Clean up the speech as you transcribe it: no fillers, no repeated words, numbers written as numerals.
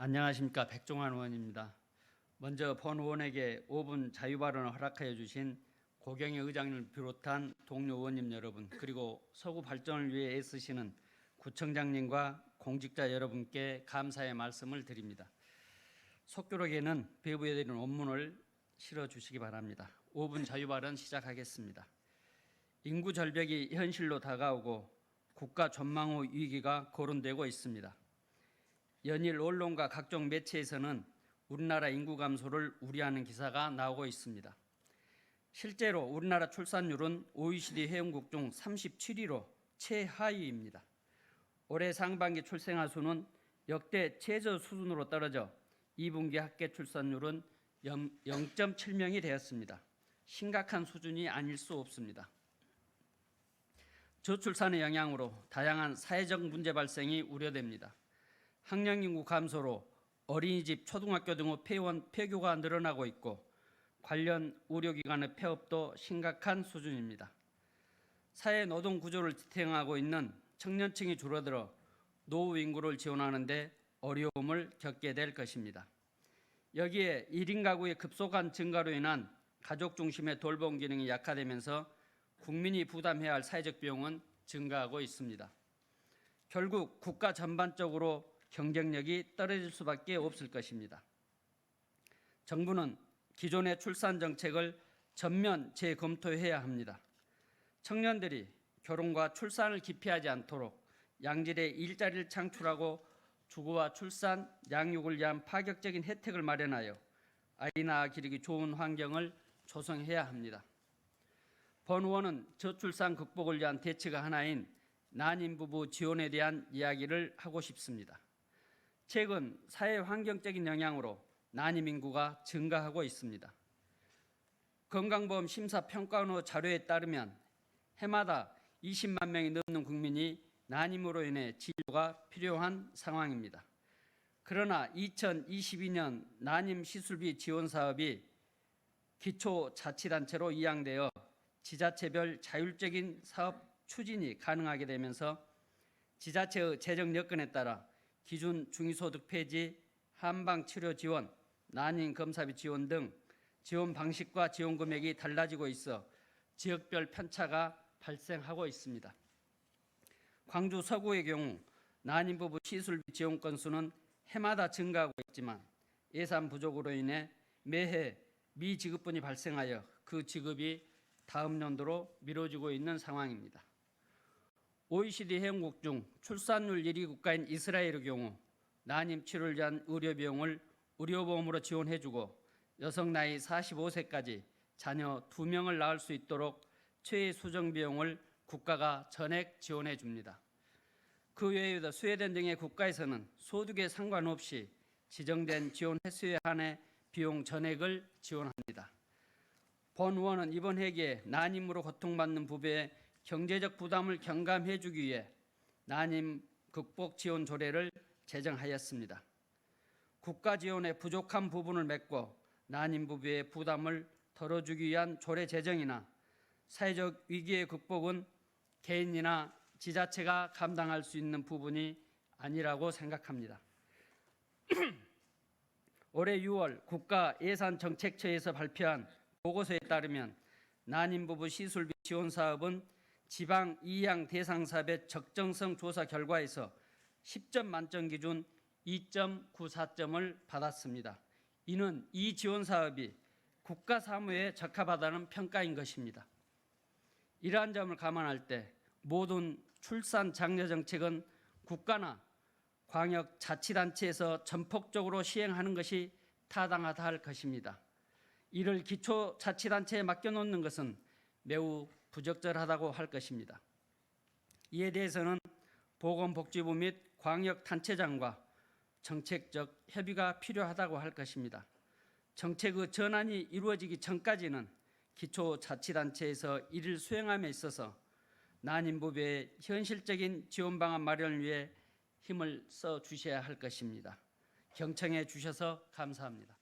안녕하십니까. 백종환 의원입니다. 먼저 본 의원에게 5분 자유발언을 허락하여 주신 고경희 의장님을 비롯한 동료 의원님 여러분, 그리고 서구 발전을 위해 애쓰시는 구청장님과 공직자 여러분께 감사의 말씀을 드립니다. 속교록에는 배부해드리는 원문을 실어주시기 바랍니다. 5분 자유발언 시작하겠습니다. 인구 절벽이 현실로 다가오고 국가 전망후 위기가 거론되고 있습니다. 연일 언론과 각종 매체에서는 우리나라 인구 감소를 우려하는 기사가 나오고 있습니다. 실제로 우리나라 출산율은 OECD 회원국 중 37위로 최하위입니다. 올해 상반기 출생아 수는 역대 최저 수준으로 떨어져 2분기 합계 출산율은 0.7명이 되었습니다. 심각한 수준이 아닐 수 없습니다. 저출산의 영향으로 다양한 사회적 문제 발생이 우려됩니다. 학령인구 감소로 어린이집, 초등학교 등의 폐교가 늘어나고 있고 관련 의료기관의 폐업도 심각한 수준입니다. 사회 노동 구조를 지탱하고 있는 청년층이 줄어들어 노후 인구를 지원하는 데 어려움을 겪게 될 것입니다. 여기에 1인 가구의 급속한 증가로 인한 가족 중심의 돌봄 기능이 약화되면서 국민이 부담해야 할 사회적 비용은 증가하고 있습니다. 결국 국가 전반적으로 경쟁력이 떨어질 수밖에 없을 것입니다. 정부는 기존의 출산 정책을 전면 재검토해야 합니다. 청년들이 결혼과 출산을 기피하지 않도록 양질의 일자리를 창출하고 주거와 출산, 양육을 위한 파격적인 혜택을 마련하여 아이 낳아 기르기 좋은 환경을 조성해야 합니다. 본 의원은 저출산 극복을 위한 대책의 하나인 난임부부 지원에 대한 이야기를 하고 싶습니다. 최근 사회 환경적인 영향으로 난임 인구가 증가하고 있습니다. 건강보험 심사평가원의 자료에 따르면 해마다 20만 명이 넘는 국민이 난임으로 인해 치료가 필요한 상황입니다. 그러나 2022년 난임 시술비 지원 사업이 기초자치단체로 이양되어 지자체별 자율적인 사업 추진이 가능하게 되면서 지자체의 재정 여건에 따라 기준 중위소득 폐지, 한방치료 지원, 난임 검사비 지원 등 지원 방식과 지원 금액이 달라지고 있어 지역별 편차가 발생하고 있습니다. 광주 서구의 경우 난임부부 시술비 지원 건수는 해마다 증가하고 있지만 예산 부족으로 인해 매해 미지급분이 발생하여 그 지급이 다음 연도로 미뤄지고 있는 상황입니다. OECD 회원국 중 출산율 1위 국가인 이스라엘의 경우 난임 치료를 위한 의료 비용을 의료보험으로 지원해주고 여성 나이 45세까지 자녀 2명을 낳을 수 있도록 최애 수정 비용을 국가가 전액 지원해 줍니다. 그 외에도 스웨덴 등의 국가에서는 소득에 상관없이 지정된 지원 횟수에 한해 비용 전액을 지원합니다. 본 의원은 이번 회기에 난임으로 고통받는 부부의 경제적 부담을 경감해 주기 위해 난임 극복 지원 조례를 제정하였습니다. 국가 지원에 부족한 부분을 메꿔 난임 부부의 부담을 덜어주기 위한 조례 제정이나 사회적 위기의 극복은 개인이나 지자체가 감당할 수 있는 부분이 아니라고 생각합니다. 올해 6월 국가예산정책처에서 발표한 보고서에 따르면 난임 부부 시술비 지원 사업은 지방 이양 대상 사업의 적정성 조사 결과에서 10점 만점 기준 2.94점을 받았습니다. 이는 이 지원 사업이 국가 사무에 적합하다는 평가인 것입니다. 이러한 점을 감안할 때 모든 출산 장려 정책은 국가나 광역자치단체에서 전폭적으로 시행하는 것이 타당하다 할 것입니다. 이를 기초자치단체에 맡겨놓는 것은 매우 부적절하다고 할 것입니다. 이에 대해서는 보건복지부 및 광역단체장과 정책적 협의가 필요하다고 할 것입니다. 정책의 전환이 이루어지기 전까지는 기초자치단체에서 이를 수행함에 있어서 난임부부의 현실적인 지원 방안 마련을 위해 힘을 써 주셔야 할 것입니다. 경청해 주셔서 감사합니다.